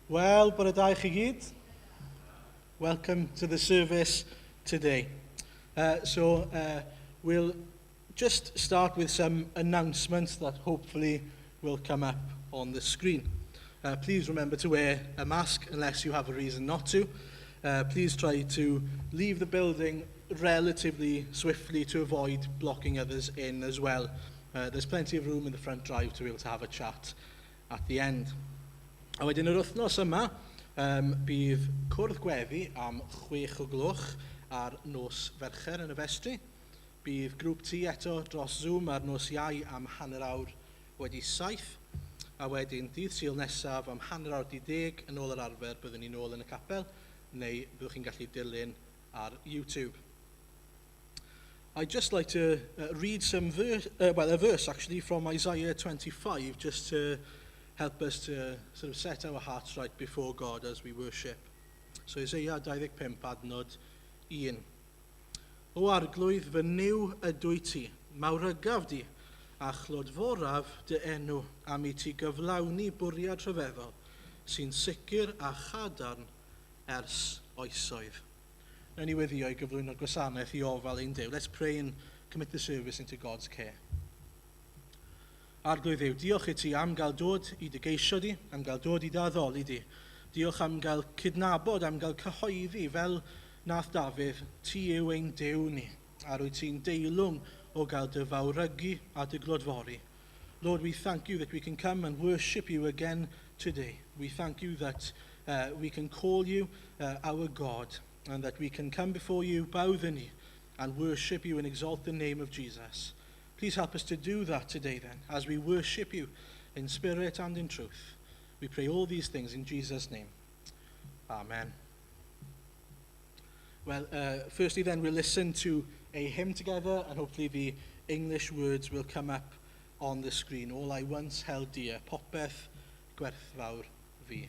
Wel, bore da I chi gyd. Welcome to the service today. We'll just start with some announcements that hopefully will come up on the screen. Please remember to wear a mask unless you have a reason not to. Please try to leave the building relatively swiftly to avoid blocking others in as well. There's plenty of room in the front drive to be able to have a chat at the end. A wedyn yr wythnos yma, bydd cwrdd gweddi am 6:00 ar nos Fercher yn y festri. Bydd grŵp T eto dros Zoom ar nos Iau am 7:30 wedi 7. A wedyn dydd Sul nesaf am 10:30 yn ôl yr arfer byddwn ni nôl yn y capel, neu byddwch chi'n gallu dilyn ar YouTube. I'd just like to read a verse actually from Isaiah 25, just to help us to sort of set our hearts right before God as we worship. So Isaiah 25 adnod 1. O arglwydd fy niw ydwy ti, mawrygaf di, a chlodforaf dy enw am I ti gyflawni bwriad rhyfeddol, sy'n sicr a chadarn ers oesoedd. Now ni weddio I gyflwyno'r gwasanaeth I ofal ein Duw. Let's pray and commit the service into God's care. Arglwydd Dduw, diolch I ti am gael dod I dy geisio di, am gael dod I dy addoli di. Diolch am gael cydnabod, am gael cyhoeddi fel nath Dafydd, ti yw ein Duw ni, a rwy ti'n deilwng o gael dy fawrygu a dy glodfori. Lord, we thank you that we can come and worship you again today. We thank you that we can call you our God, and that we can come before you, bow the knee, and worship you and exalt the name of Jesus. Please help us to do that today then, as we worship you in spirit and in truth. We pray all these things in Jesus' name. Amen. Well, firstly then we'll listen to a hymn together, and hopefully the English words will come up on the screen. All I once held dear, popeth gwerthfawr fi. Yeah.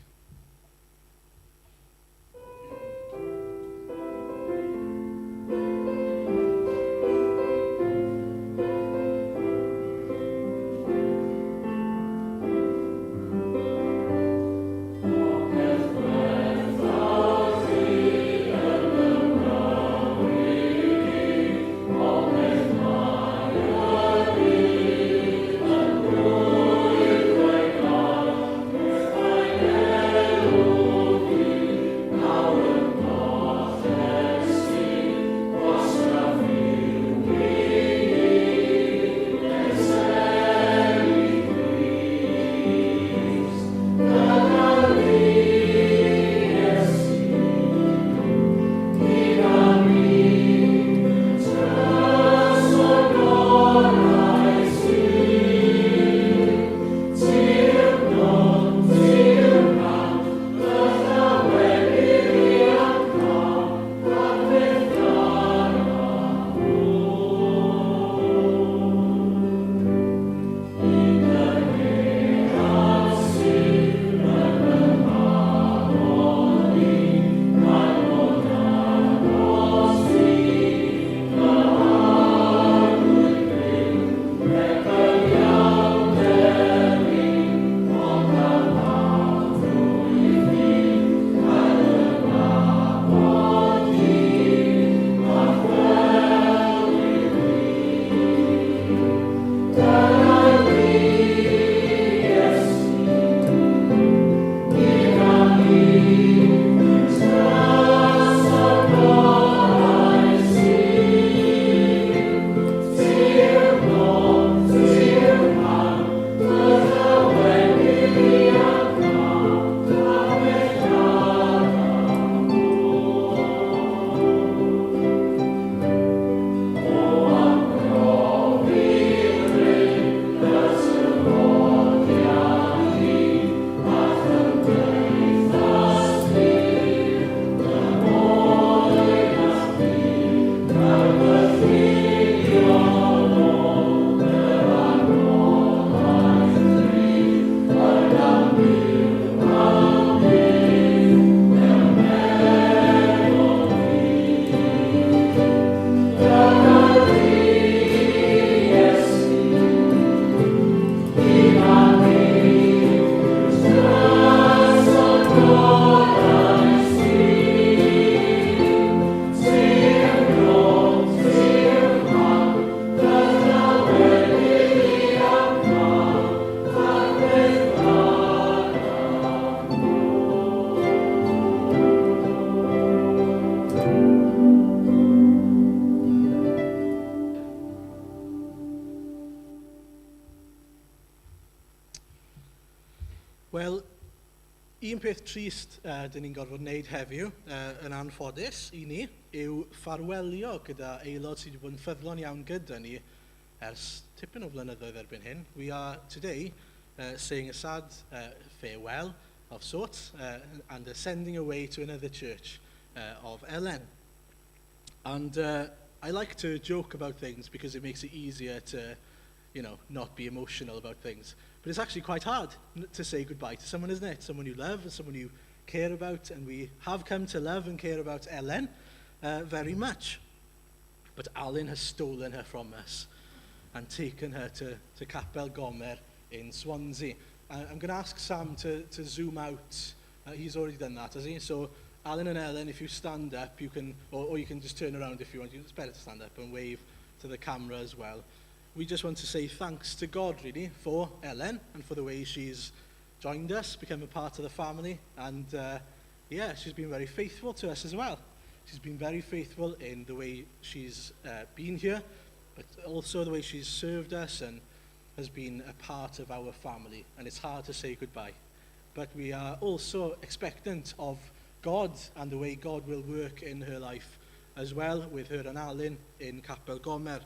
Wel, un peth trist dyn ni'n gorfod wneud heddiw yn anffodus i ni yw ffarwelio gyda aelod sydd wedi bod yn ffyddlon iawn gyda ni ers tipyn o flynyddoedd erbyn hyn. We are today saying a sad farewell of sorts and sending away to another church of Ellen. And I like to joke about things because it makes it easier to, not be emotional about things. But it's actually quite hard to say goodbye to someone, isn't it? Someone you love and someone you care about. And we have come to love and care about Ellen very much. But Alan has stolen her from us and taken her to Capel Gomer in Swansea. I'm going to ask Sam to zoom out. He's already done that, has he? So Alan and Ellen, if you stand up, you can, or you can just turn around if you want. It's better to stand up and wave to the camera as well. We just want to say thanks to God, really, for Ellen and for the way she's joined us, become a part of the family. And she's been very faithful to us as well. She's been very faithful in the way she's been here, but also the way she's served us and has been a part of our family. And it's hard to say goodbye. But we are also expectant of God and the way God will work in her life as well, with her and Alan in Capel Gomer.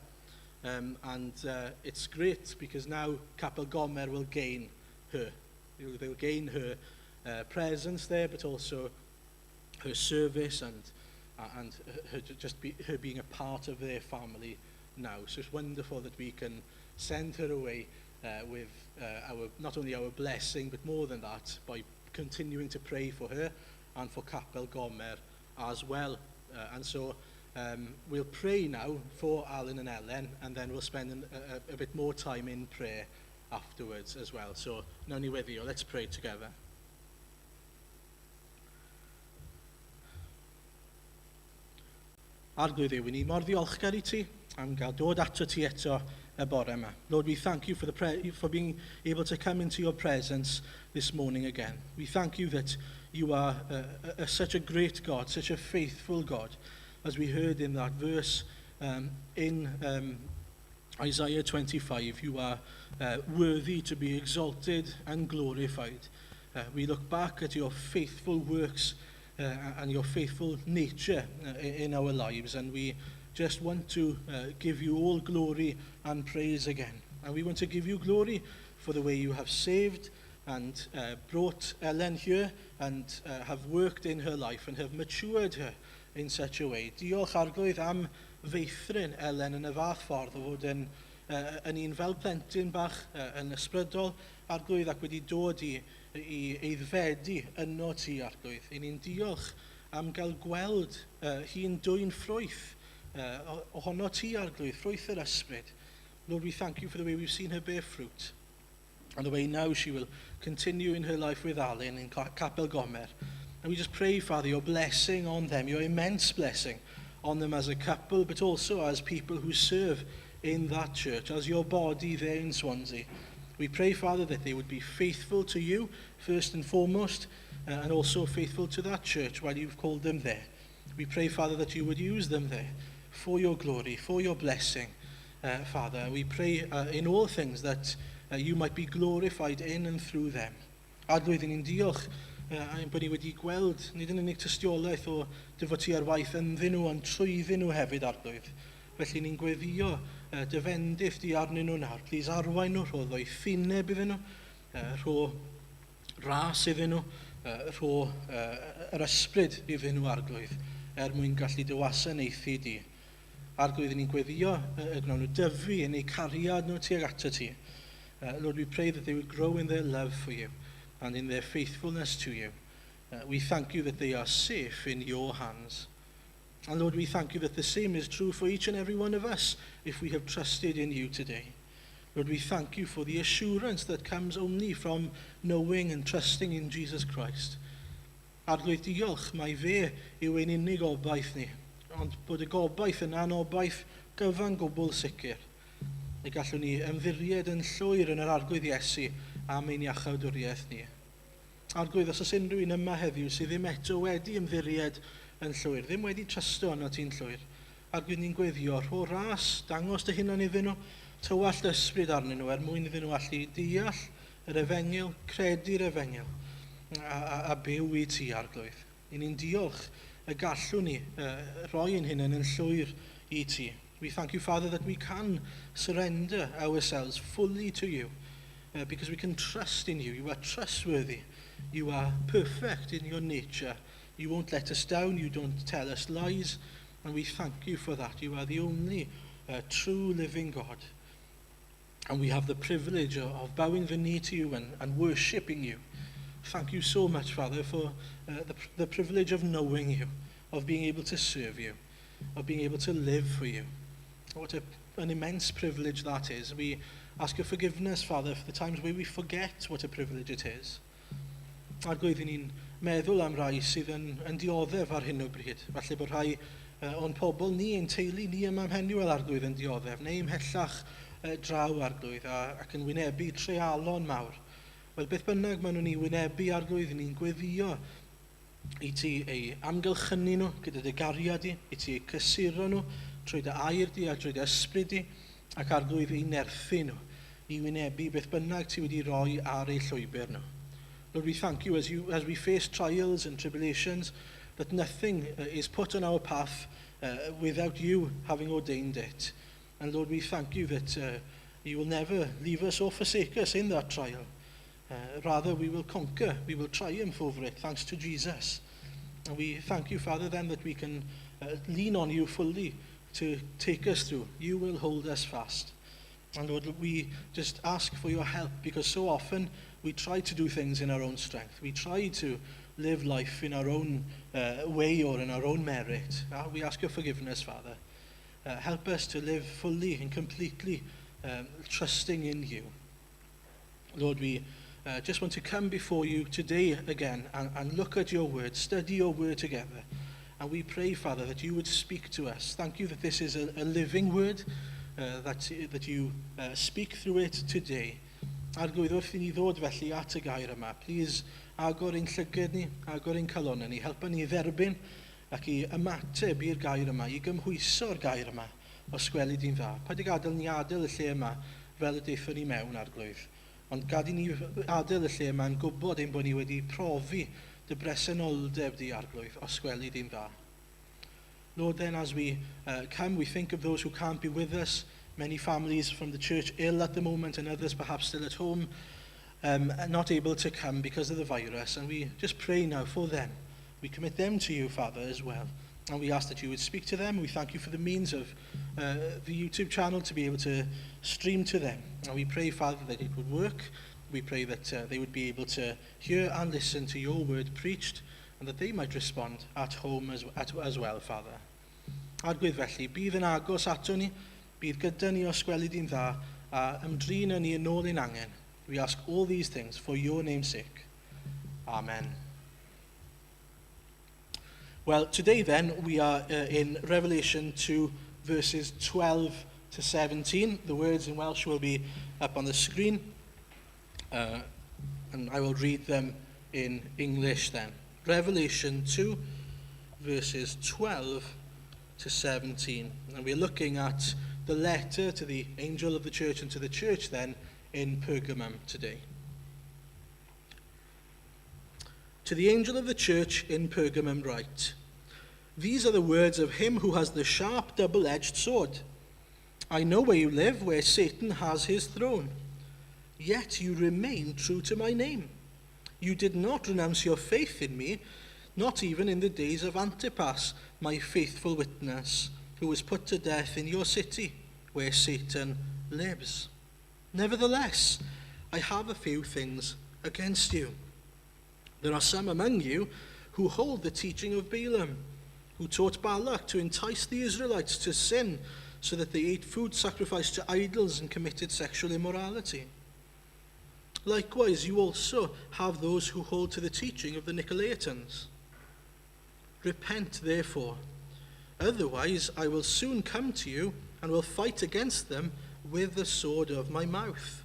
It's great because now Capel Gomer will gain her. They'll gain her presence there, but also her service and her being a part of their family now. So it's wonderful that we can send her away with not only our blessing, but more than that, by continuing to pray for her and for Capel Gomer as well. We'll pray now for Alan and Ellen, and then we'll spend a bit more time in prayer afterwards as well. So, nawn ni weddio, let's pray together. Arglwydd Dduw, ni mor ddiolchgar I ti am gael dod ato ti eto y bore yma. Lord, we thank you for being able to come into your presence this morning again. We thank you that you are such a great God, such a faithful God, as we heard in that verse in Isaiah 25. You are worthy to be exalted and glorified. We look back at your faithful works and your faithful nature in our lives, and we just want to give you all glory and praise again. And we want to give you glory for the way you have saved and brought Ellen here and have worked in her life and have matured her in such a way. Diolch Arglwydd am feithrin Ellen yn y fath ffordd o fod yn un fel plentyn bach yn ysbrydol, Arglwydd, ac wedi dod i eiddfedu yno ti, Arglwydd. I ni'n diolch am gael gweld hi'n dwy'n ffrwyth ohono ti, Arglwydd, ffrwyth yr ysbryd. Lord, we thank you for the way we've seen her bear fruit, and the way now she will continue in her life with Alan in Capel Gomer. And we just pray, Father, your blessing on them, your immense blessing on them as a couple, but also as people who serve in that church, as your body there in Swansea. We pray, Father, that they would be faithful to you, first and foremost, and also faithful to that church while you've called them there. We pray, Father, that you would use them there for your glory, for your blessing, Father. We pray in all things that you might be glorified in and through them. Arglwydd, ni'n diolch bod ni wedi gweld nid yn unig tystiolaeth o dy fod ti ar waith ynddyn nhw, ond trwyddyn nhw hefyd, Arglwydd. Felly ni'n gweddio dyfendith di arnyn nhw nawr. Plis arwain nhw, rho ddoi ffineb iddyn nhw, rho ras iddyn nhw, rho yr ysbryd iddyn nhw, Arglwydd, mwyn gallu dy wasanaethu di. Arglwydd, ni'n gweddio gnawn nhw dyfu yn eu cariad nhw tuag ato ti. Lord, we pray that they would grow in their love for you and in their faithfulness to you. We thank you that they are safe in your hands. And Lord, we thank you that the same is true for each and every one of us if we have trusted in you today. Lord, we thank you for the assurance that comes only from knowing and trusting in Jesus Christ. Arglwydd, diolch, mae fe yw ein unig obaith ni, ond bod y gobaith yn anobaith gyfan gwbl sicr. Neu gallwn ni ymddiried yn llwyr yn yr arglwydd Iesu am ein iachawdwriaeth ni. Arglwydd, os oes unrhyw un yma heddiw sydd ddim eto wedi ymddiried yn llwyr, ddim wedi trysto arno ti'n llwyr, Arglwydd, ni'n gweddio, rho ras, dangos dy hunan iddyn nhw, tywallt ysbryd arnyn nhw mwyn iddyn nhw allu deall yr efengil, credu'r efengil, a byw I ti Arglwydd. I ni'n diolch y gallwn ni roi ein hunain yn llwyr I ti. We thank you, Father, that we can surrender ourselves fully to you because we can trust in you. You are trustworthy. You are perfect in your nature. You won't let us down. You don't tell us lies. And we thank you for that. You are the only true living God. And we have the privilege of bowing the knee to you and worshipping you. Thank you so much, Father, for the privilege of knowing you, of being able to serve you, of being able to live for you. What an immense privilege that is. We ask your forgiveness, Father, for the times where we forget what a privilege it is. Arglwydd, ni'n meddwl am rai sydd yn dioddef ar hyn o bryd. Falle bod rhai o'n pobl ni, ein teulu ni yma Penuel Arglwydd yn dioddef, neu ymhellach draw Arglwydd ac yn wynebu treialon mawr. Wel, beth bynnag maen nhw'n ei wynebu Arglwydd, ni'n gweddio I ti ei amgylchynu nhw gyda dy gariad I, I ti ei cysuro nhw trwy dy air di a trwy dy ysbryd di, ac Arglwydd ei nerthu nhw I wynebu beth bynnag ti wedi rhoi ar ei llwybr nhw. Lord, we thank you as we face trials and tribulations, that nothing is put on our path without you having ordained it. And Lord, we thank you that you will never leave us or forsake us in that trial. Rather, we will conquer, we will triumph over it, thanks to Jesus. And we thank you, Father, then that we can lean on you fully to take us through. You will hold us fast. And Lord, we just ask for your help, because so often we try to do things in our own strength. We try to live life in our own way or in our own merit. We ask your forgiveness, Father. Help us to live fully and completely trusting in you. Lord, we just want to come before you today again and look at your word, study your word together. And we pray, Father, that you would speak to us. Thank you that this is a living word, that you speak through it today. Arglwydd, wrth I ni ddod felly at y gair yma, please agor ein llygad ni, agor ein calonnau ni, helpa ni dderbyn ac I ymateb i'r gair yma, I gymhwyso'r gair yma o sgweli di'n dda. Paid I gadael ni adael y lle yma fel y deithon ni mewn, Arglwydd. Ond gad I ni adael y lle yma yn gwybod ein bod ni wedi profi dy bresenoldeb di, Arglwydd, o sgweli di'n dda. Lord, then as we come, we think of those who can't be with us. Many families from the church ill at the moment, and others perhaps still at home, not able to come because of the virus. And we just pray now for them. We commit them to you, Father, as well. And we ask that you would speak to them. We thank you for the means of the YouTube channel to be able to stream to them. And we pray, Father, that it would work. We pray that they would be able to hear and listen to your word preached, and that they might respond at home as well, Father. Arglwydd felly, bydd yn agos ato ni, bydd gyda ni o sgweli di'n dda, a ymdrin ni yn ôl ein angen. We ask all these things for your name's sake. Amen. Well, today then, we are in Revelation 2, verses 12 to 17. The words in Welsh will be up on the screen, and I will read them in English then. Revelation 2, verses 12 to 17. And we're looking at the letter to the angel of the church and to the church then in Pergamum today. To the angel of the church in Pergamum write, these are the words of him who has the sharp double-edged sword. I know where you live, where Satan has his throne. Yet you remain true to my name. You did not renounce your faith in me, not even in the days of Antipas, my faithful witness, who was put to death in your city, where Satan lives. Nevertheless, I have a few things against you. There are some among you who hold the teaching of Balaam, who taught Balak to entice the Israelites to sin so that they ate food sacrificed to idols and committed sexual immorality. Likewise, you also have those who hold to the teaching of the Nicolaitans. Repent, therefore, otherwise I will soon come to you and will fight against them with the sword of my mouth.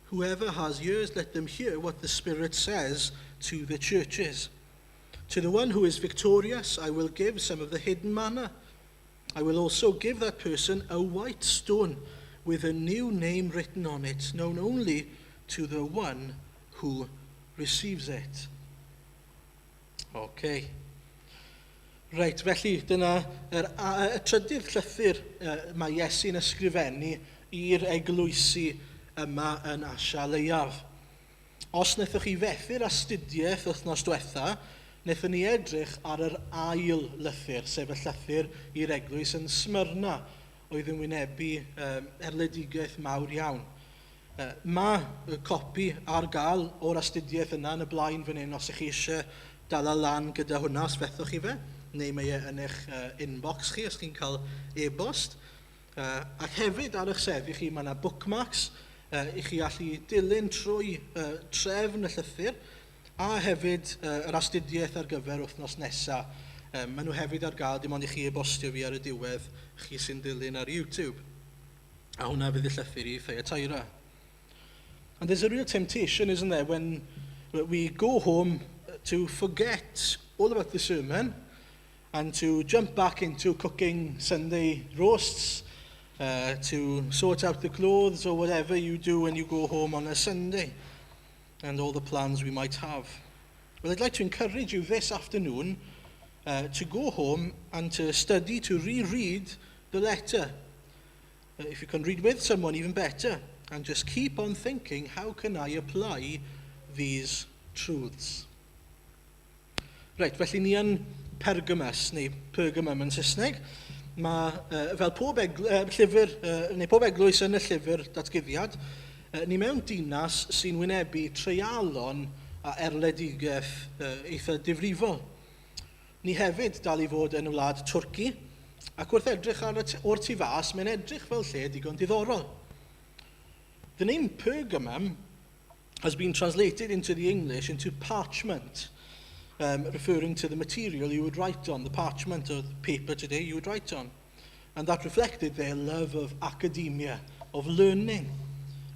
Whoever has ears, let them hear what the Spirit says to the churches. To the one who is victorious, I will give some of the hidden manna. I will also give that person a white stone with a new name written on it, known only to the one who receives it. Okay. Reit, felly dyna y trydydd llythyr mae Iesu'n ysgrifennu i'r eglwysi yma yn Asia Leiaf. Os wnaethoch chi fethu'r astudiaeth wythnos diwetha, wnaethon ni edrych ar yr ail lythyr, sef y llythyr i'r eglwys yn Smyrna, oedd yn wynebu erledigaeth mawr iawn. Mae copi ar gael o'r astudiaeth yna yn y blaen fan hyn os ych chi eisiau dala lan gyda hwnna os fethoch chi fe, neu mae e yn eich inbox chi os chi'n cael e-bost. Ac hefyd ar eich seddi chi mae yna bookmarks i chi allu dilyn trwy trefn y llythyr, a hefyd yr astudiaeth ar gyfer wythnos nesaf. Maen nhw hefyd ar gael, dim ond i chi e-bostio fi ar y diwedd, chi sy'n dilyn ar YouTube. A hwnna fydd y llythyr i Thyatira. And there's a real temptation, isn't there, when we go home to forget all about the sermon and to jump back into cooking Sunday roasts, to sort out the clothes or whatever you do when you go home on a Sunday, and all the plans we might have. Well, I'd like to encourage you this afternoon to go home and to study, to reread the letter. If you can read with someone, even better, and just keep on thinking, how can I apply these truths? Right, felly ni yn Pergamus, neu Pergamum yn Saesneg. Mae fel pob eglwys yn y llyfr datguddiad, ni mewn dinas sy'n wynebu treialon a erledigaeth eitha difrifol. Ni hefyd dal i fod yn y wlad Twrci, ac wrth edrych o'r tu fas, mae'n edrych fel lle digon diddorol. The name Pergamum has been translated into the English into parchment, referring to the material you would write on, the parchment or the paper today you would write on. And that reflected their love of academia, of learning,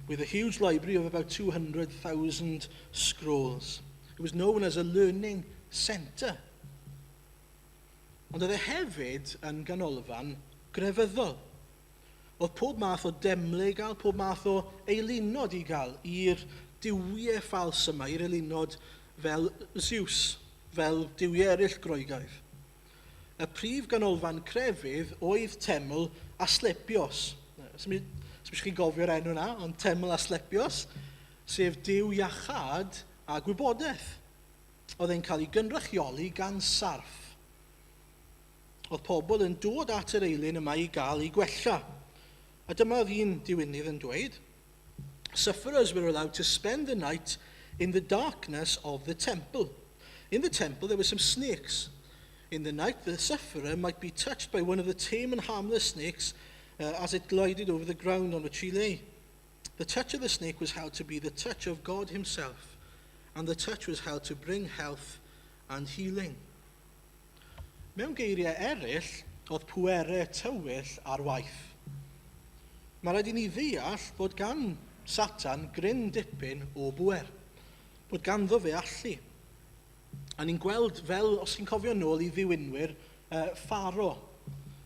with a huge library of about 200,000 scrolls. It was known as a learning centre. Ond oedd e hefyd yn ganolfan grefyddol. Oedd pob math o demle i gael, pob math o eilunod i gael i'r diwiau ffals yma, i'r eilunod fel Zeus, fel diwiau eraill Groegaidd. Y prif ganolfan crefydd oedd teml Asclepios. Sym chi'n gofio'r enw yna, ond teml Asclepios, sef diw iachad a gwybodaeth. Oedd e'n cael ei gynrychioli gan sarf. Oedd pobl yn dod at yr eilun yma i gael ei gwella. A dyma oedd un diwynydd yn dweud, sufferers were allowed to spend the night in the darkness of the temple. In the temple there were some snakes. In the night the sufferer might be touched by one of the tame and harmless snakes as it glided over the ground on which he lay. The touch of the snake was held to be the touch of God himself, and the touch was held to bring health and healing. Mewn geiriau eraill, oedd pwerau tywyll ar waith. Mae rhaid i ni ddeall bod gan Satan gryn dipyn o bwer, bod ganddo fe allu. A ni'n gweld fel, os chi'n cofio nôl i ddiwinwyr, Pharo.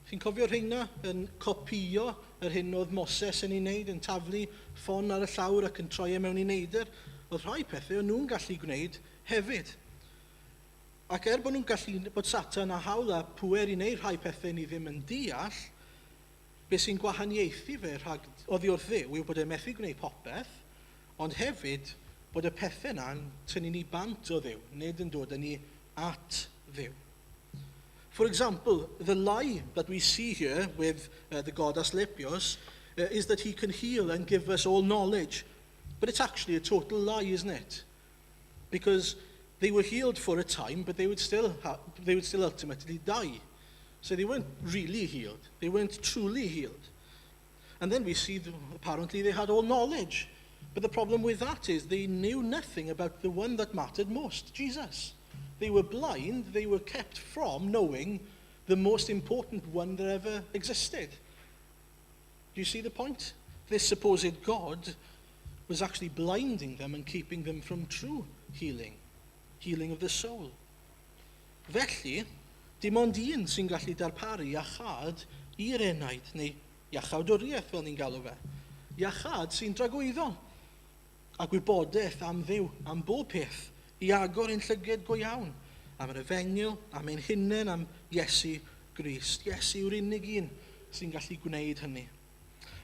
Chi'n cofio rheina yn copio yr hyn oedd Moses yn ei wneud, yn taflu ffon ar y llawr ac yn troi e mewn i neidr. Oedd rhai pethau o'n nhw'n gallu gwneud hefyd. Ac bod nhw'n gallu, bod Satan a hawl a pwer i wneud rhai pethau ni ddim yn deall, beth sy'n gwahaniaethu fe oddi wrth ddew yw bod e'n methu gwneud popeth, ond hefyd bod y pethau yna'n tynnu ni bant o ddew, nid yn dod â ni at ddew. For example, the lie that we see here with the god Asclepios is that he can heal and give us all knowledge. But it's actually a total lie, isn't it? Because they were healed for a time, but they would still ultimately die. So they weren't really healed. They weren't truly healed. And then we see that apparently they had all knowledge. But the problem with that is they knew nothing about the one that mattered most, Jesus. They were blind. They were kept from knowing the most important one that ever existed. Do you see the point? This supposed God was actually blinding them and keeping them from true healing of the soul. Felly, dim ond un sy'n gallu darparu iachad i'r enaid, neu iachawdwriaeth fel ni'n galw fe. Iachad sy'n dragwyddol. a gwybodaeth am ddiw, am bob peth, i agor ein llyged go iawn, am yr efengyl, am ein hunain, am Iesu Grist. Iesu yw'r unig un sy'n gallu gwneud hynny.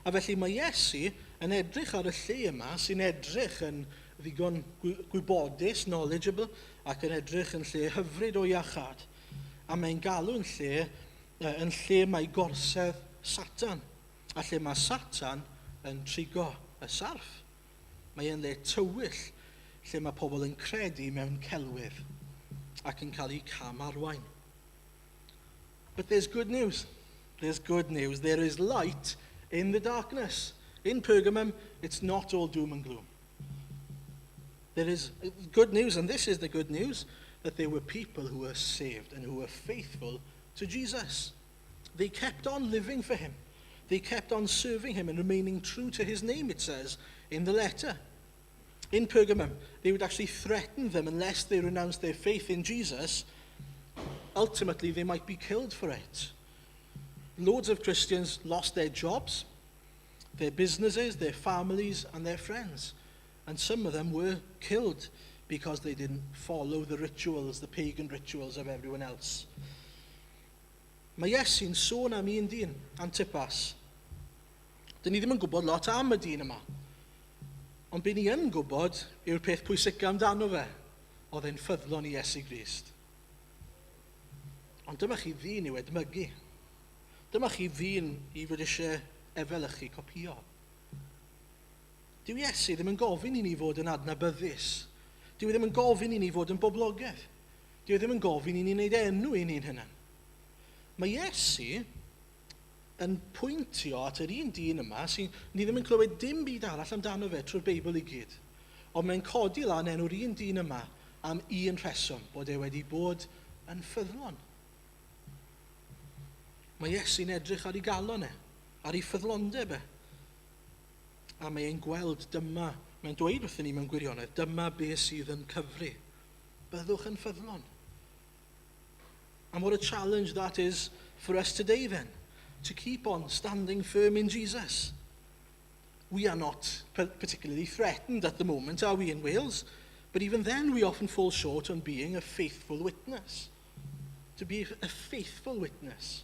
A felly mae Iesu yn edrych ar y lle yma, sy'n edrych yn ddigon gwybodus, knowledgeable, ac yn edrych yn lle hyfryd o iachad. A mae'n galw yn lle mae gorsedd Satan, a lle mae Satan yn trigo y sarf. Mae e'n le tywyll, lle mae pobl yn credu mewn celwydd ac yn cael eu camarwain. But there's good news. There's good news. There is light in the darkness. In Pergamum, it's not all doom and gloom. There is good news, and this is the good news, that there were people who were saved and who were faithful to Jesus. They kept on living for him. They kept on serving him and remaining true to his name, it says in the letter. In Pergamum, they would actually threaten them unless they renounced their faith in Jesus. Ultimately, they might be killed for it. Loads of Christians lost their jobs, their businesses, their families, and their friends. And some of them were killed because they didn't follow the rituals, the pagan rituals of everyone else. Mae Iesu'n sôn am un dyn, Antipas. Dyn ni ddim yn gwybod lot am y dyn yma. Ond be ni yn gwybod yw'r peth pwysica amdano fe. Oedd e'n ffyddlon i Iesu Grist. Ond dyma chi ddyn i'w edmygu. Dyma chi ddyn i fod eisiau efelychu copio. Dyw Iesu ddim yn gofyn i ni fod yn adnabyddus. Dyw ddim yn gofyn i ni fod yn boblogaidd. Dyw ddim yn gofyn i ni wneud enw i ni'n hynny. Mae Iesu yn pwyntio at yr un dyn yma sy'n ni ddim yn clywed dim byd arall amdano fe trwy'r Beibl i gyd. Ond mae'n codi lan enw'r un dyn yma am un rheswm, bod e wedi bod yn ffyddlon. Mae Iesu'n edrych ar ei galon e, ar ei ffyddlondeb e. A mae'n gweld dyma, mae'n dweud wrthyn ni mewn gwirionedd, dyma be sydd yn cyfri. Byddwch yn ffyddlon. And what a challenge that is for us today then, to keep on standing firm in Jesus. We are not particularly threatened at the moment, are we, in Wales? But even then we often fall short on being a faithful witness. To be a faithful witness.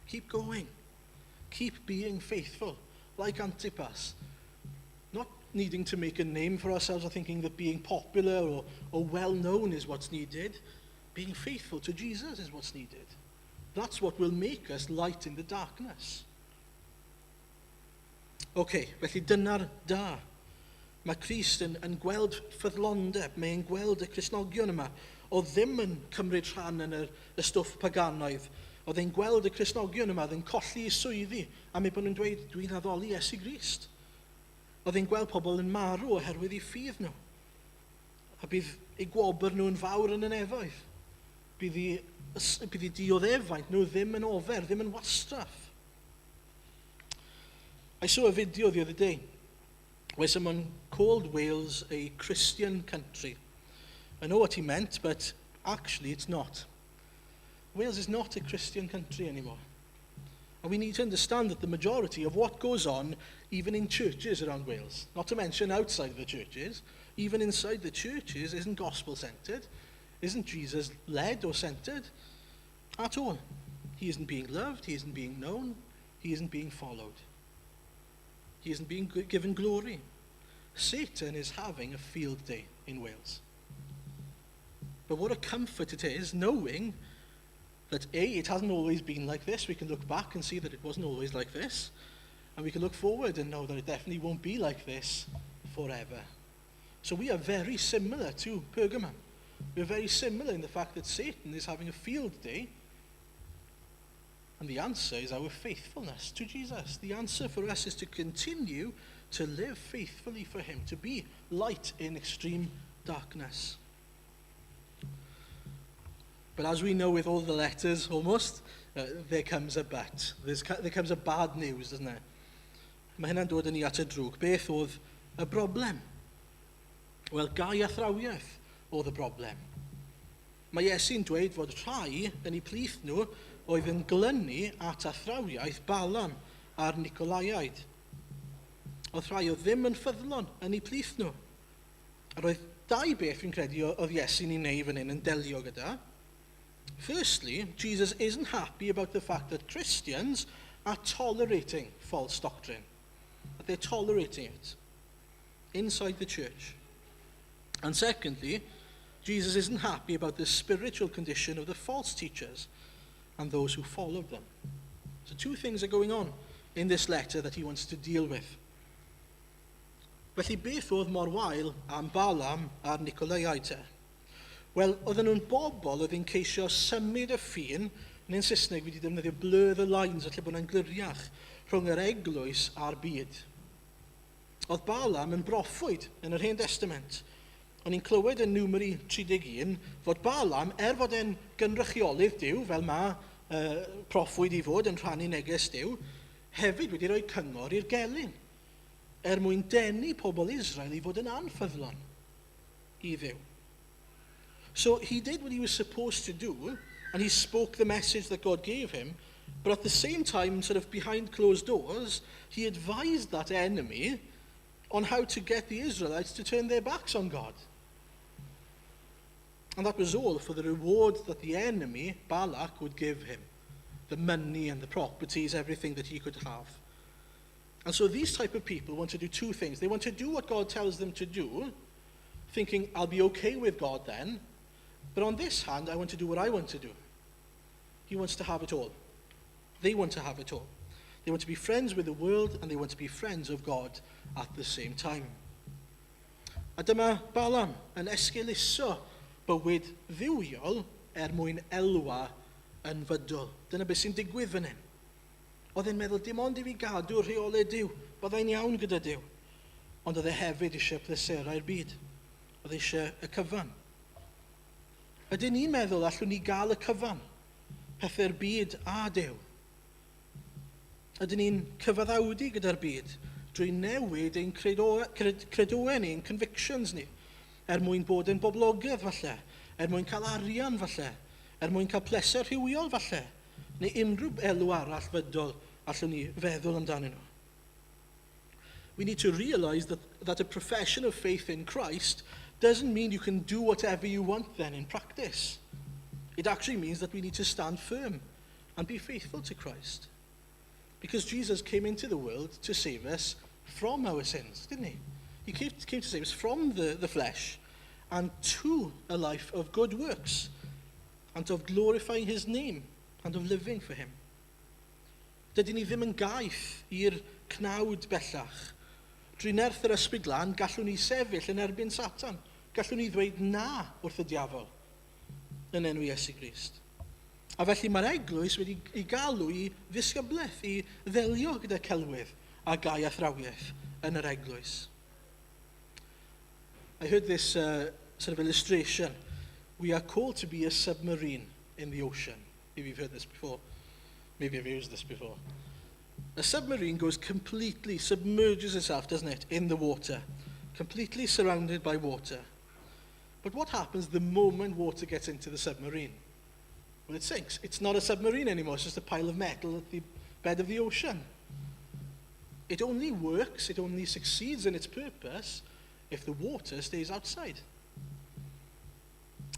Keep going. Keep being faithful, like Antipas. Not needing to make a name for ourselves or thinking that being popular or well-known is what's needed. Being faithful to Jesus is what's needed. That's what will make us light in the darkness. Okay, felly dyna'r da. Mae Crist yn gweld ffyddlondeb, mae'n gweld y Cristnogion yma, o ddim yn cymryd rhan yn y stwff paganaidd. Oedd e'n gweld y Cristnogion yma, oedd e'n colli ei swyddi, a mae bod nhw'n dweud, dwi'n addoli Iesu Grist. Oedd e'n gweld pobl yn marw oherwydd ei ffydd nhw. A bydd ei gwobr nhw'n fawr yn y nefoedd. Bydd ei dioddefaint nhw ddim yn ofer, ddim yn wastraff. I saw a video the other day where someone called Wales a Christian country. I know what he meant, but actually it's not. Wales is not a Christian country anymore. And we need to understand that the majority of what goes on, even in churches around Wales, not to mention outside the churches, even inside the churches, isn't gospel-centered, isn't Jesus-led or centered at all. He isn't being loved, he isn't being known, he isn't being followed. He isn't being given glory. Satan is having a field day in Wales. But what a comfort it is knowing that A, it hasn't always been like this. We can look back and see that it wasn't always like this. And we can look forward and know that it definitely won't be like this forever. So we are very similar to Pergamum. We're very similar in the fact that Satan is having a field day. And the answer is our faithfulness to Jesus. The answer for us is to continue to live faithfully for him, to be light in extreme darkness. But as we know with all the letters, almost, there comes a but. There comes a bad news, doesn't there? Mae hynna'n dod yn ni at y drwg. Beth oedd y broblem? Wel, gai athrawiaeth oedd y broblem. Mae Iesu'n dweud fod rhai yn eu plith nhw oedd yn glynu at athrawiaeth Balaam a'r Nicolaiaid. Oedd rhai o ddim yn ffyddlon yn eu plith nhw. A roedd dau beth fi'n credu oedd Iesu'n ei wneud fan hyn yn delio gyda. Firstly, Jesus isn't happy about the fact that Christians are tolerating false doctrine. That they're tolerating it inside the church. And secondly, Jesus isn't happy about the spiritual condition of the false teachers and those who followed them. So two things are going on in this letter that he wants to deal with. Felly beth oedd mor wael am Balaam a'r Nicolaiaid te? Wel, oedden nhw'n bobl oedd yn ceisio symud y ffin, yn Saesneg wedi defnyddio blur the lines, allu bod yna'n gliriach, rhwng yr eglwys a'r byd. Oedd Balaam yn broffwyd yn yr Hen Testament. O'n i'n clywed yn Numeri 31 fod Balaam, fod e'n gynrychiolydd Duw, fel mae proffwyd i fod yn rhannu neges Duw, hefyd wedi rhoi cyngor i'r gelyn, mwyn denu pobl Israel i fod yn anffyddlon i Dduw. So he did what he was supposed to do, and he spoke the message that God gave him, but at the same time, sort of behind closed doors, he advised that enemy on how to get the Israelites to turn their backs on God. And that was all for the reward that the enemy, Balak, would give him. The money and the properties, everything that he could have. And so these type of people want to do two things. They want to do what God tells them to do, thinking, I'll be okay with God then, but on this hand, I want to do what I want to do. He wants to have it all. They want to have it all. They want to be friends with the world, and they want to be friends of God at the same time. A dyma Balaam yn esgeuluso bywyd dduwiol mwyn elwa yn fydol. Dyna beth sy'n digwydd fan hyn. Oedd e'n meddwl, dim ond i fi gadw rheolau Duw, byddai'n iawn gyda Duw. Ond oedd e hefyd eisiau pleserau'r byd. Oedd e eisiau y cyfan. Ydyn ni'n meddwl allwn ni gael y cyfan, pethau'r byd a Duw? Ydyn ni'n cyfaddawdu gyda'r byd drwy newid ein credoau ni, ein convictions ni, mwyn bod yn boblogydd falle, mwyn cael arian falle, mwyn cael pleser rhywiol falle, neu unrhyw elw arall fydol allwn ni feddwl amdanyn nhw. We need to realize that a profession of faith in Christ doesn't mean you can do whatever you want then in practice. It actually means that we need to stand firm and be faithful to Christ. Because Jesus came into the world to save us from our sins, didn't he? He came to save us from the flesh and to a life of good works and of glorifying his name and of living for him. Dydyn ni ddim yn gaeth i'r cnawd bellach. Drwy nerth yr ysbryd glân, gallwn ni sefyll yn erbyn Satan. Gallwn ni ddweud na wrth y diafol yn enw Iesu Grist. A felly mae'r eglwys wedi ei galw i ddisgyblaeth, i ddelio gyda celwydd a gai athrawiaeth yn yr eglwys. I heard this sort of illustration. We are called to be a submarine in the ocean. Maybe you've heard this before. Maybe I've used this before. A submarine goes completely, submerges itself, doesn't it, in the water. Completely surrounded by water. But what happens the moment water gets into the submarine? Well, it sinks. It's not a submarine anymore. It's just a pile of metal at the bed of the ocean. It only works, it only succeeds in its purpose if the water stays outside.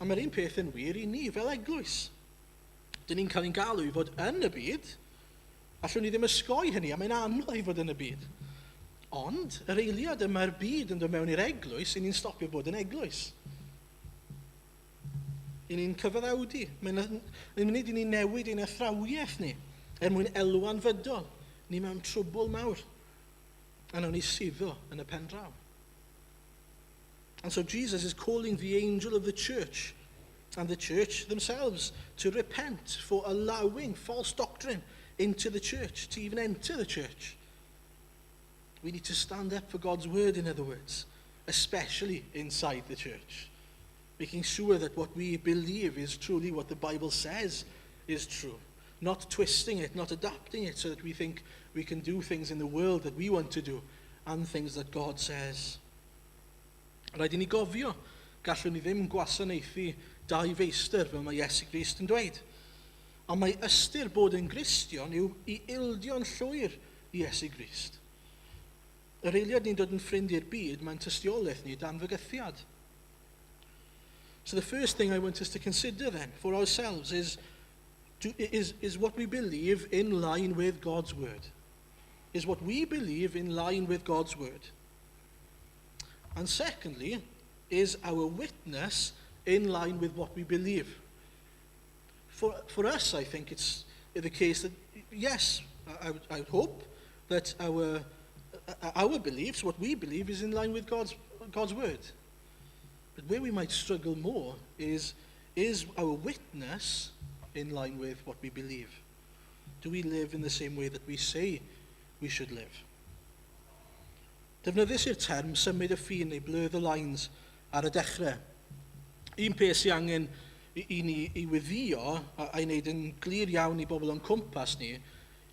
A mae'r un peth yn wir i ni fel eglwys. Dyn ni'n cael ein galw i fod yn y byd, allwn ni ddim ysgoi hynny, a mae'n anodd i fod yn y byd. Ond, yr eiliad yma'r byd yn dod mewn i'r eglwys, i ni'n stopio bod yn eglwys. I ni'n cyfaddawdu. Mae'n munud i ni newid ein athrawiaeth ni, mwyn elwan fydol. Ni mewn trwbl mawr. A nawn ni suddo yn y pen draw. And so Jesus is calling the angel of the church and the church themselves to repent for allowing false doctrine into the church, to even enter the church. We need to stand up for God's word, in other words, especially inside the church, making sure that what we believe is truly what the Bible says is true, not twisting it, not adapting it so that we think we can do things in the world that we want to do and things that God says. Rhaid i ni gofio, gallwn ni ddim gwasanaethu dau feistr fel mae Iesu Grist yn dweud. A mae ystyr bod yn Gristion yw i ildio'n llwyr i Iesu Grist. Yr eiliad ni'n dod yn ffrind i'r byd, mae'n tystiolaeth ni dan fygythiad. So the first thing I want us to consider then for ourselves is what we believe in line with God's word. Is what we believe in line with God's word. And secondly, is our witness in line with what we believe. For us, I think it's the case that, yes, I would hope that our beliefs, what we believe, is in line with God's word. But where we might struggle more is our witness in line with what we believe? Do we live in the same way that we say we should live? Defnyddiais i'r term symud y ffin neu blur the lines ar y dechrau. Un peth sy'n angen i ni i weddio a'i wneud yn glir iawn i bobl o'n cwmpas ni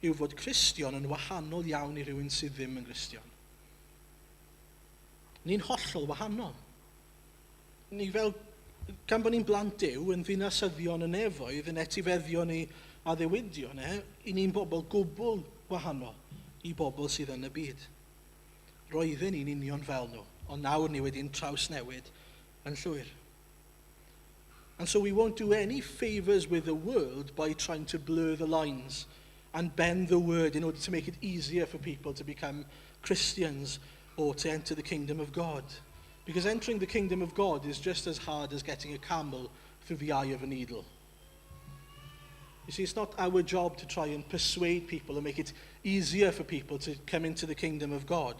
yw fod Cristion yn wahanol iawn i rywun sydd ddim yn Gristion. Ni'n hollol wahanol. Ni fel, gan bod ni'n blant Duw yn ddinasyddion yn nefoedd, yn etifeddion ni a ddewidion i ni'n bobl gwbl wahanol i bobl sydd yn y byd. Roedden ni'n union fel nhw, ond nawr ni wedi'n trawsnewid yn llwyr. And so we won't do any favours with the world by trying to blur the lines and bend the word in order to make it easier for people to become Christians or to enter the kingdom of God. Because entering the kingdom of God is just as hard as getting a camel through the eye of a needle. You see, it's not our job to try and persuade people and make it easier for people to come into the kingdom of God.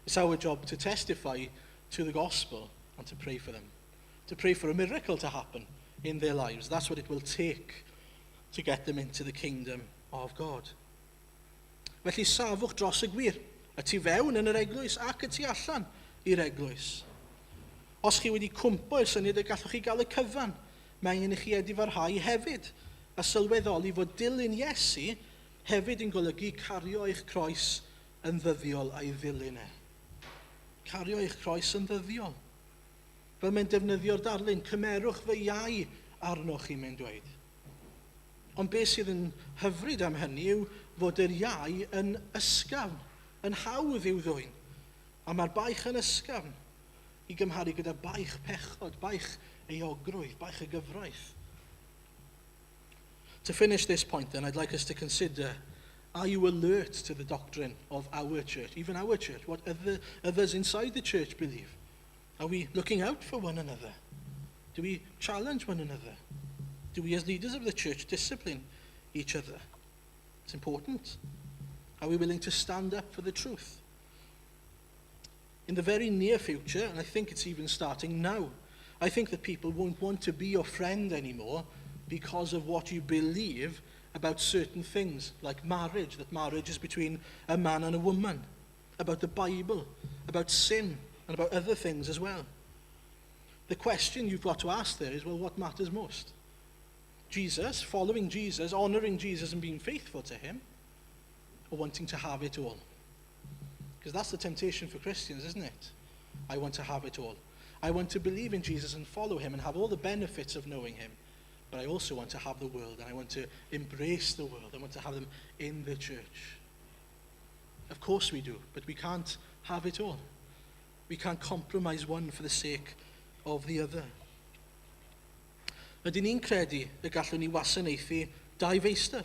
It's our job to testify to the gospel and to pray for them. To pray for a miracle to happen in their lives. That's what it will take to get them into the kingdom of God. Felly safwch dros y gwir, y tu fewn yn yr eglwys ac y tu allan i'r eglwys. Os chi wedi cwmpo i'r syniad y gallwch chi gael y cyfan, mae angen i chi edifarhau hefyd, a sylweddoli fod dilyn Iesu hefyd yn golygu cario eich croes yn ddyddiol a'i ddilyn e. Cario eich croes yn ddyddiol. Fel mae'n defnyddio'r darlun, cymerwch fy iau arnoch chi, mae'n dweud. Ond beth sydd yn hyfryd am hynny yw fod yr iau yn ysgafn, yn hawdd i'w ddwyn. A mae'r baich yn ysgafn i gymharu gyda baich pechod, baich eogrwydd, baich y gyfraith. To finish this point then, I'd like us to consider, are you alert to the doctrine of our church, even our church, what others inside the church believe? Are we looking out for one another? Do we challenge one another? Do we as leaders of the church discipline each other? It's important. Are we willing to stand up for the truth? In the very near future, and I think it's even starting now, I think that people won't want to be your friend anymore because of what you believe about certain things, like marriage, that marriage is between a man and a woman, about the Bible, about sin, and about other things as well. The question you've got to ask there is, well, what matters most? Jesus, following Jesus, honouring Jesus and being faithful to him, or wanting to have it all? Because that's the temptation for Christians, isn't it? I want to have it all. I want to believe in Jesus and follow him and have all the benefits of knowing him. But I also want to have the world, and I want to embrace the world. I want to have them in the church. Of course we do, but we can't have it all. We can't compromise one for the sake of the other. Ydyn ni'n credu y gallwn ni wasanaethu dau feistr?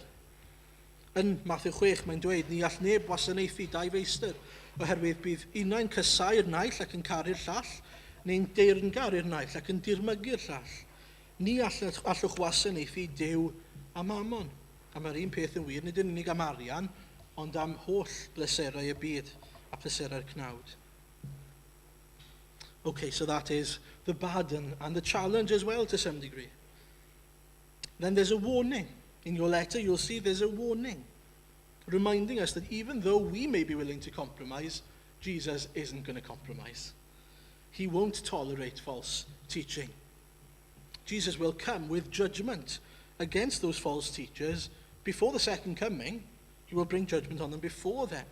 Yn Mathew 6 mae'n dweud, ni all neb wasanaethu dau feistr, oherwydd bydd unau'n cysau'r naill ac yn caru'r llall, neu'n deyrngar i'r naill ac yn dirmygu'r llall. Ni allwch wasanaethu Duw a Mammon. A mae'r un peth yn wir, nid yn unig am arian, ond am holl bleserau y byd a pleserau'r cnawd. Okay, so that is the bad and the challenge as well to some degree. Then there's a warning. In your letter, you'll see there's a warning, reminding us that even though we may be willing to compromise, Jesus isn't going to compromise. He won't tolerate false teaching. Jesus will come with judgment against those false teachers before the second coming. He will bring judgment on them before then.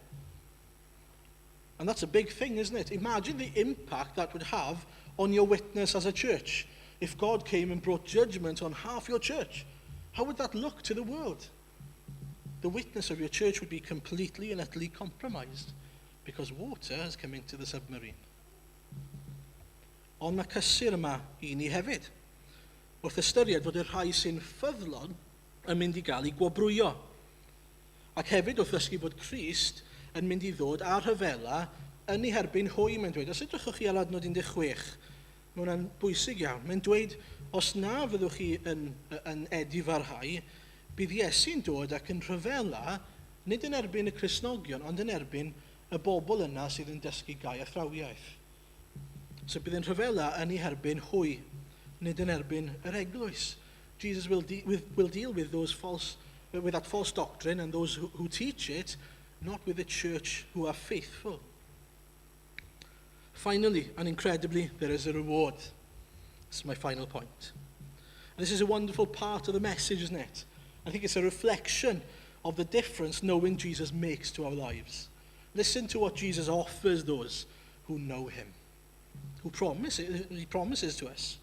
And that's a big thing, isn't it? Imagine the impact that would have on your witness as a church. If God came and brought judgment on half your church, how would that look to the world? The witness of your church would be completely and utterly compromised because water has come into the submarine. Ond mae cysur yma i ni hefyd, wrth ystyried fod y rhai sy'n ffyddlon yn mynd i gael ei gwobrwyo. Ac hefyd wrth ddysgu bod Crist yn mynd i ddod ar rhyfela yn ei herbyn hwy, mae'n dweud. Os edrychwch chi ar adnod 16, mae hwnna'n bwysig iawn. Mae'n dweud, os na fyddwch chi yn edifarhau, bydd Iesu'n dod ac yn rhyfela, nid yn erbyn y Cristnogion, ond yn erbyn y bobl yna sydd yn dysgu gair athrawiaeth. So bydd yn rhyfela yn ei herbyn hwy, nid yn erbyn yr eglwys. Jesus will deal with with that false doctrine and those who teach it, not with the church who are faithful. Finally, and incredibly, there is a reward. This is my final point. And this is a wonderful part of the message, isn't it? I think it's a reflection of the difference knowing Jesus makes to our lives. Listen to what Jesus offers those who know him, he promises to us.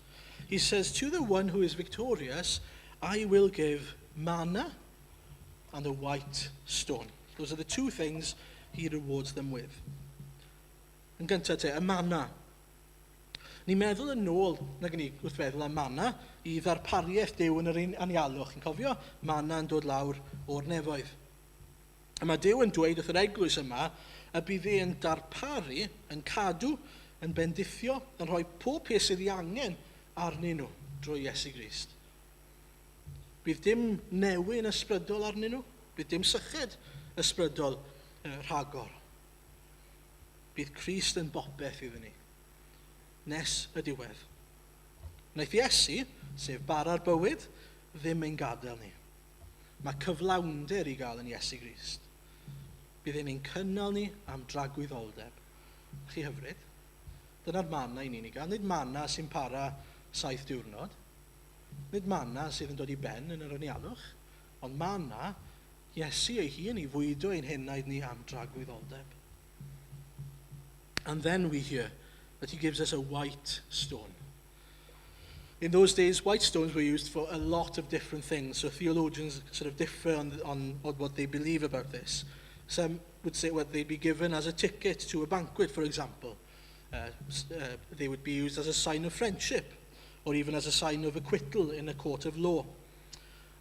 He says, to the one who is victorious, I will give manna and a white stone. Those are the two things he rewards them with. Yn gyntaf te, y manna. Ni'n meddwl yn ôl, na gen i wrth feddwl am manna, i ddarpariaeth Duw yn yr anialwch. Chi'n cofio? Manna yn dod lawr o'r nefoedd. A mae Duw yn dweud wrth yr eglwys yma, y bydd e'n darparu, yn cadw, yn bendithio, yn rhoi pob peth sydd ei angen arnyn nhw drwy Iesu Grist. Bydd dim newyn ysbrydol arnyn nhw, bydd dim syched ysbrydol rhagor. Bydd Crist yn bopeth iddyn ni, nes y diwedd. Wnaeth Iesu, sef bara'r bywyd, ddim ein gadael ni. Mae cyflawnder i gael yn Iesu Grist. Bydd e'n cynnal ni am dragwyddoldeb. Chi hyfryd? Dyna'r manna i ni'n ei gael. Nid manna sy'n para 7 diwrnod. Nid manna sydd yn dod i ben yn yr anialwch. Ond manna, Iesu ei hun i fwydo ein henaid ni am dragwyddoldeb. And then we hear that he gives us a white stone. In those days, white stones were used for a lot of different things. So theologians sort of differ on what they believe about this. Some would say they'd be given as a ticket to a banquet, for example. They would be used as a sign of friendship, or even as a sign of acquittal in a court of law.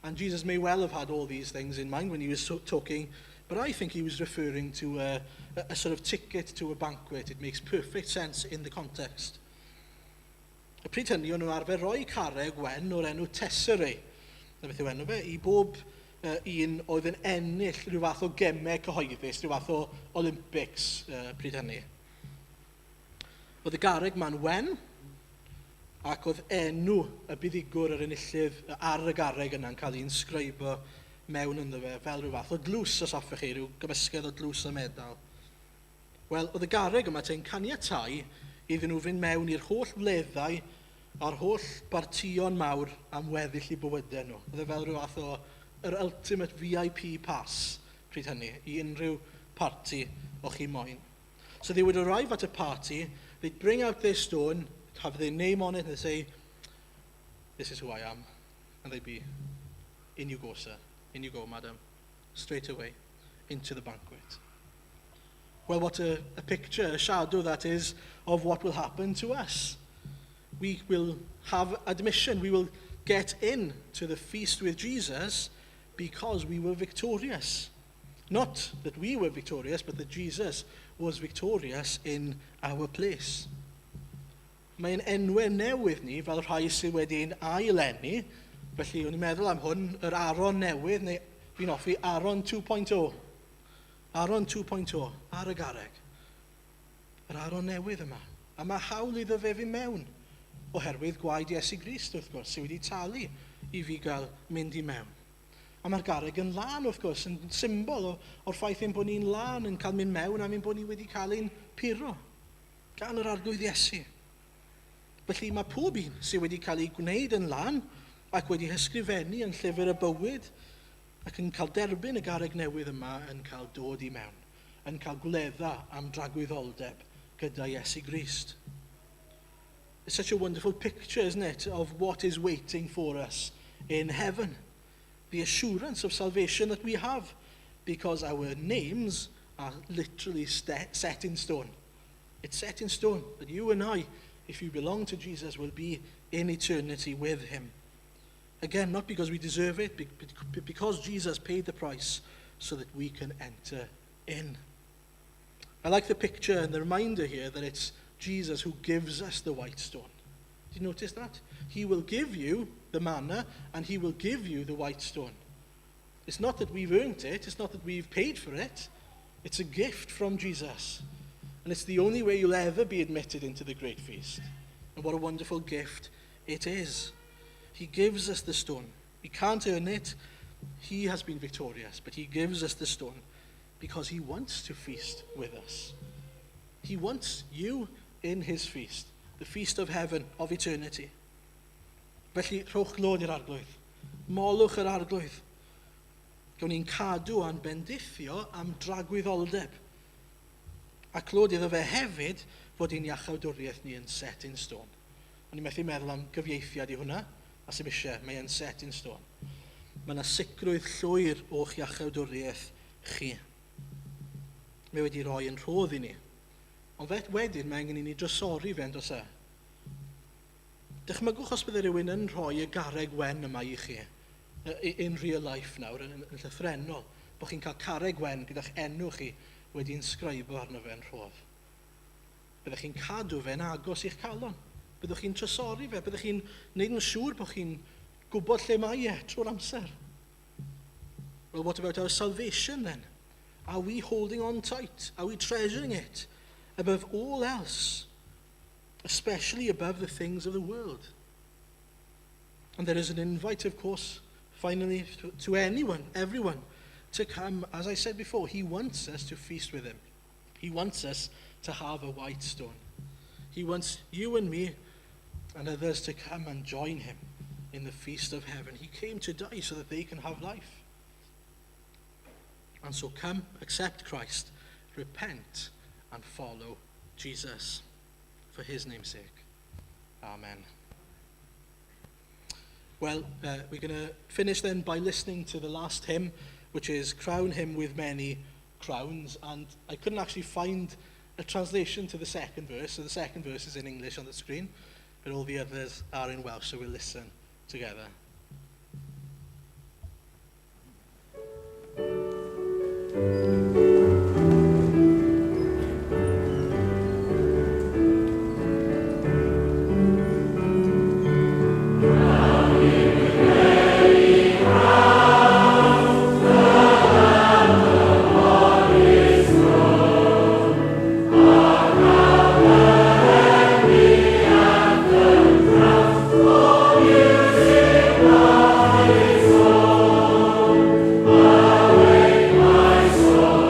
And Jesus may well have had all these things in mind when he was talking, but I think he was referring to a sort of ticket to a banquet. It makes perfect sense in the context. Y pryd hynny, o'n nhw arfer roi carreg wen o'r enw Tesserae. Na beth yw enw fe? I bob un oedd yn ennill rhyw fath o gemau cyhoeddus, rhyw fath o Olympics pryd hynny. Oedd y garreg ma'n wen, ac oedd enw y buddigwr yr enillydd ar y garreg yna'n cael ei inscribo mewn ynddo fe, fel rhyw fath o dlws os hoffech chi, rhyw gymysgedd o dlws a medal. Wel, oedd y garreg yma te'n caniatáu iddyn nhw fynd mewn i'r holl wleddau a'r holl bartion mawr am weddill i bywydau nhw. Oedd e fel rhyw fath o yr ultimate VIP pass pryd hynny, i unrhyw party o chi moyn. So they would arrive at a party, they'd bring out their stone, have their name on it, and they'd say, this is who I am. And they'd be, in you go, sir. In you go, madam. Straight away into the banquet. Well, what a picture, a shadow that is of what will happen to us. We will have admission. We will get in to the feast with Jesus because we were victorious. Not that we were victorious, but that Jesus was victorious in our place. Mae'n enwau newydd ni fel rhai sydd wedi'n ailenni. Felly, o'n i'n meddwl am hwn, yr Aron newydd, neu fi'n offi Aron 2.0. Aron 2.0, ar y garreg. Yr Aron newydd yma. A mae hawl iddo fe fynd mewn, oherwydd gwaed Iesu Grist, wrth gwrs, sydd wedi talu i fi gael mynd i mewn. A mae'r garreg yn lan, wrth gwrs, yn symbol o'r ffaith ein bod ni'n lan yn cael mynd mewn am ein bod ni wedi cael ein puro gan yr arglwydd Iesu. Felly mae pob un sydd wedi cael ei gwneud yn lan ac wedi hysgrifennu yn llyfr y bywyd ac yn cael derbyn y garreg newydd yma yn cael dod i mewn, yn cael gwledda am dragwyddoldeb gyda Iesu Grist. It's such a wonderful picture, isn't it, of what is waiting for us in heaven. The assurance of salvation that we have, because our names are literally set in stone. It's set in stone that you and I, if you belong to Jesus, will be in eternity with him. Again, not because we deserve it, but because Jesus paid the price so that we can enter in. I like the picture and the reminder here that it's Jesus who gives us the white stone. Did you notice that? He will give you the manna and he will give you the white stone. It's not that we've earned it. It's not that we've paid for it. It's a gift from Jesus. And it's the only way you'll ever be admitted into the great feast. And what a wonderful gift it is. He gives us the stone. We can't earn it. He has been victorious, but he gives us the stone because he wants to feast with us. He wants you in his feast, the feast of heaven, of eternity. Felly, rhowch glod i'r arglwydd. Molwch yr arglwydd. Gawn ni'n cadw a'n bendithio am dragwyddoldeb. A clod iddo fe hefyd fod ein iachawdwriaeth ni yn set in stone. O'n i'n methu meddwl am gyfieithiad i hwnna, a sy'n eisiau, mae yn set in stone. Mae yna sicrwydd llwyr o'ch iachawdwriaeth chi. Mae wedi rhoi yn rhodd i ni. Ond wedyn mae angen i ni drysori fe yn dos e. Dychmygwch os bydde rhywun yn rhoi y garreg wen yma i chi, in real life nawr, yn llythrenol, bod chi'n cael carreg wen gyda'ch enw chi wedi'n sgrifo arno fe yn rhodd. Byddech chi'n cadw fe'n agos i'ch calon. Byddwch chi'n trysori fe. Byddwch chi'n neud yn siŵr bod chi'n gwybod lle mae e trwy'r amser. Well, what about our salvation then? Are we holding on tight? Are we treasuring it above all else? Especially above the things of the world. And there is an invite, of course, finally, to anyone, everyone, to come. As I said before, he wants us to feast with him. He wants us to have a white stone. He wants you and me and others to come and join him in the feast of heaven. He came to die so that they can have life. And so come, accept Christ, repent, and follow Jesus. For his name's sake. Amen. Well, we're going to finish then by listening to the last hymn, which is Crown Him with Many Crowns. And I couldn't actually find a translation to the second verse. So the second verse is in English on the screen, but all the others are in Welsh, so we'll listen together. Awake my soul.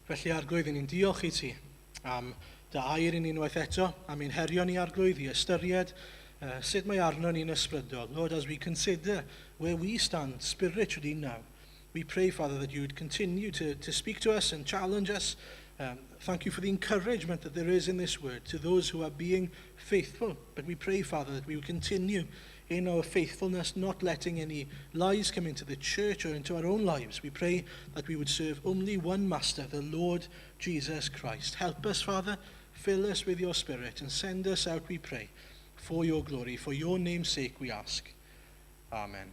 Felly arglwydd, ni'n diolch i ti am dy air i ni unwaith eto, am ein herio ni arglwydd i ystyried sut mae arno ni'n ysbrydol. Lord, as we consider where we stand spiritually now, we pray, Father, that you would continue to speak to us and challenge us. Thank you for the encouragement that there is in this word to those who are being faithful. But we pray, Father, that we will continue in our faithfulness, not letting any lies come into the church or into our own lives. We pray that we would serve only one Master, the Lord Jesus Christ. Help us, Father, fill us with your Spirit and send us out, we pray, for your glory. For your name's sake we ask. Amen.